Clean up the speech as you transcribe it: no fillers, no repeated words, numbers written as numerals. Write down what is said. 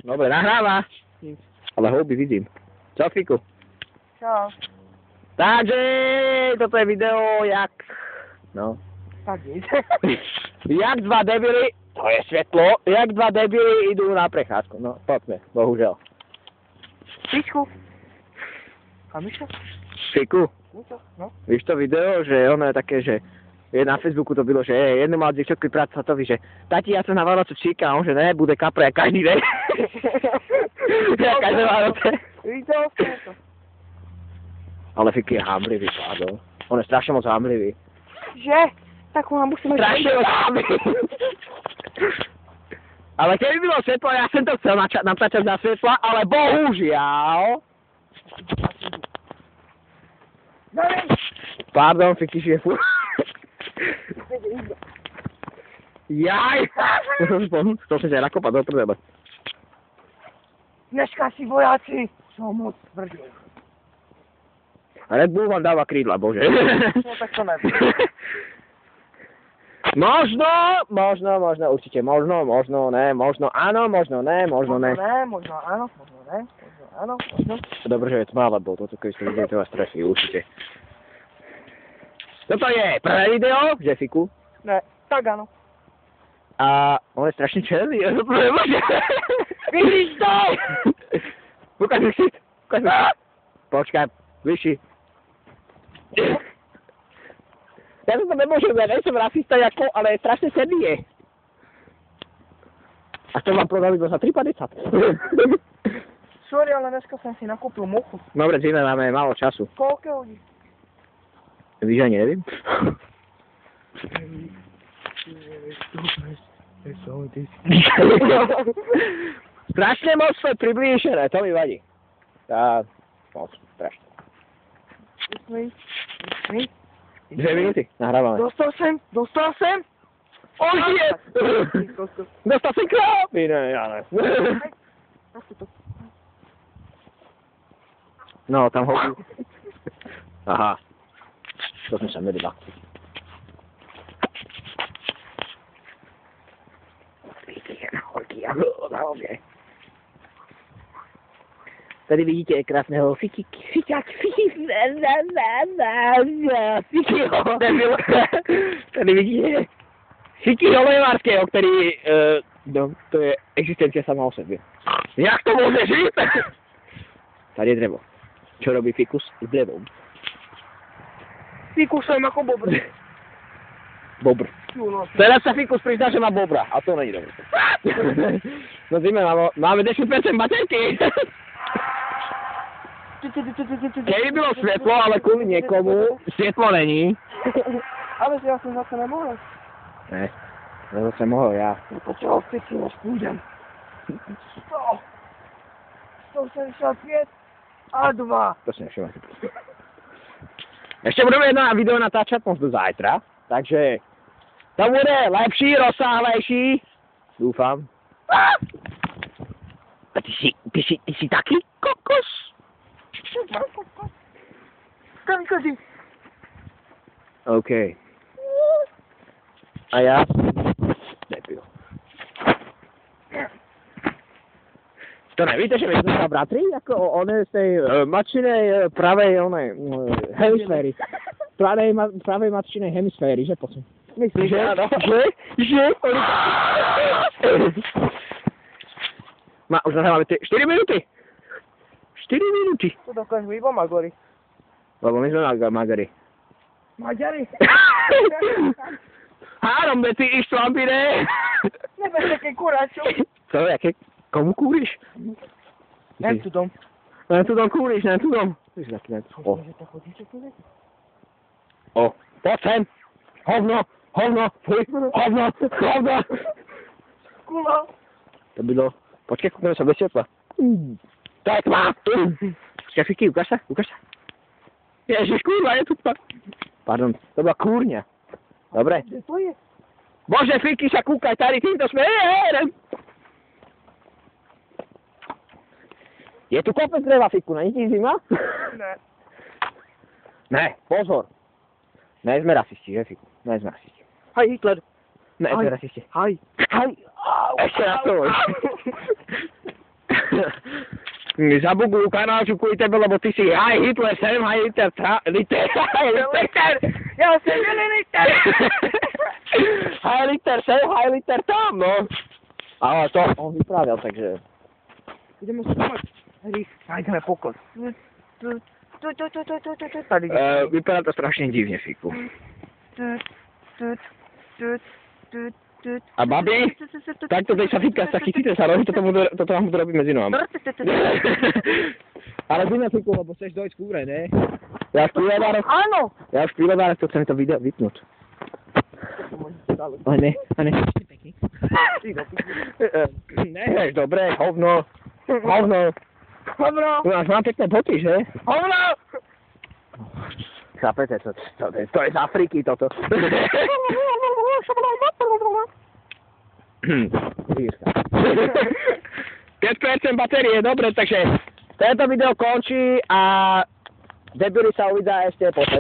Dobre, nahráva. Ale houby vidím. Čau, Fiku. Čau. Takže, toto je video, jak... No. Tak nic. Jak dva debily, to je svetlo, jak dva debily idú na prechádzku. No, poďme, bohužel. Fičku. A Mišo? Fiku, Mišo, no. víš to video, že ono je také, že je na Facebooku to bylo, že jedno mal dievčatko pracovatovi, že tati, ja som na Vánoce číka, a on, že ne, bude kapre, jak každý deň. Jak každé Vánoce. Videl som to. Ale Fiky je hamblivý, pardon. On je strašne moc hamblivý. Že? Tak ho musíme... Strašne moc hamblivý. Ale keby bylo svetlo, ja som to chcel natáčať na svetla, ale bohužiaľ... Pardon, Fiky žije furt. Jaj! To som sa aj nakopať do prdele. Dneška si vojáci sú moc tvrdí. Red Bull vám dáva krídla, bože. No tak to neviem. Možno, určite, možno, ne, možno, áno, možno, ne, možno, ne. Možno áno, možno ne, možno áno, možno. Dobre, že je tma, lebo toto, keď ste videli, to vás trefí, určite. Toto je prvé video, že Fiku. Ne, tak áno. A on je strašne černý, ja to nemôžem. Vidíš to? Ukáž mi si. Počkaj, vyši. Ja to nemôžem, ja nejsem rasista jako, ale strašne sedný je. A to vám prodali za 3,50. Sorry, ale dneska som si nakúpil muchu. Dobre, Zime, máme málo času. Koľko hodí? Víš, ani neviem. Strašne moc sme priblížené, to mi vadí. Tá, moc, strašne. 2 minúty, nahrávame. Dostal sem. Oh, je! Dostal sem krápy, ne, ja ne. No, tam hodí. Aha. To sme sa medila. Tady vidíte krásného Fikyho. Tady vidíte Fikyho Levarského, který, no, to je existencia sama o sebe. Jak to môže žiť? Tady je drevo. Čo robí Fikus s drevom? Fikusujem ako bobr. Bobr. Teraz sa Fikus prizná, že má bobra, a to není dobré. No Zime, máme 10% baterky. Keby bylo svetlo, ale kvôli niekomu, svetlo není. Ale že ja som zase nemohol. Ne, ja zase mohol, ja. No to čo, si než pôjdem. 165 a 2. To si nevšimám. Ešte budeme jedno video natáčať možno zajtra, takže to bude lepší, rozsáhlejší. Dúfam. A ty si taký kokos? Kamikaze. OK. A ja? Nepil. To nevíte, že my sme sa bratri? Ako on je z tej matčinej pravej hemisféry. Pravej matčinej hemisféry, že posledný. Myslíš, že áno? Že? Už máme 4 minúty. 4 minúty. To dokážu iba Magori. Lebo my sme Magari. Maďari? Három ty Istvampire. Nebez také kuráčo. Co, jaké? Komu kúriš? Nem tudom. Nem tudom kúriš, nem tudom. O. O, poď sem. Hovno, fuj, hovno. Kula. To bylo, počkej, kúkneme sa do svetla. To je tma. Počkej, Fiky, ukáž sa. Ježiš, kurva, je tu tma. Pardon, to bola kúrňa. Dobre. Kde to je? Bože, Fiky, sa kúkaj, tady týmto smerom. Je tu kopec dreva, Fiku, není ti zima? Ne. Ne, pozor. Ne sme rasisti, že Fiku? Ne sme rasisti. Hej, Hitler. Ne sme rasisti. Hej. Ešte raz to Zabugujú kanáču kvôli tebe, lebo ty si Heil Hitler sem, Heil Hitler Liter. Ja som mililiter. Heil Hitler sem, Heil Hitler tam, no. Ale to on vyprávil, takže... Ideme skúmať. Hej, nájdeme pokoj. Tady. Vypadá to strašne divne, Fiku. A babi, takto tej sa Fitka chytíte sa rohy, toto vám budú robiť medzi nohami. Ale ty na Fiku, lebo chceš dojsť k úre, ne? Ja v prírodárach to chcem to video vypnúť. Ale ne, pekný. Nehráš dobre, hovno. Tu máš mám pekné boty, že? Hovno! Chápete, to je z Afriky toto. Vírka. 5% batérie, dobre, takže tento video končí a debili sa uvidia ešte potom.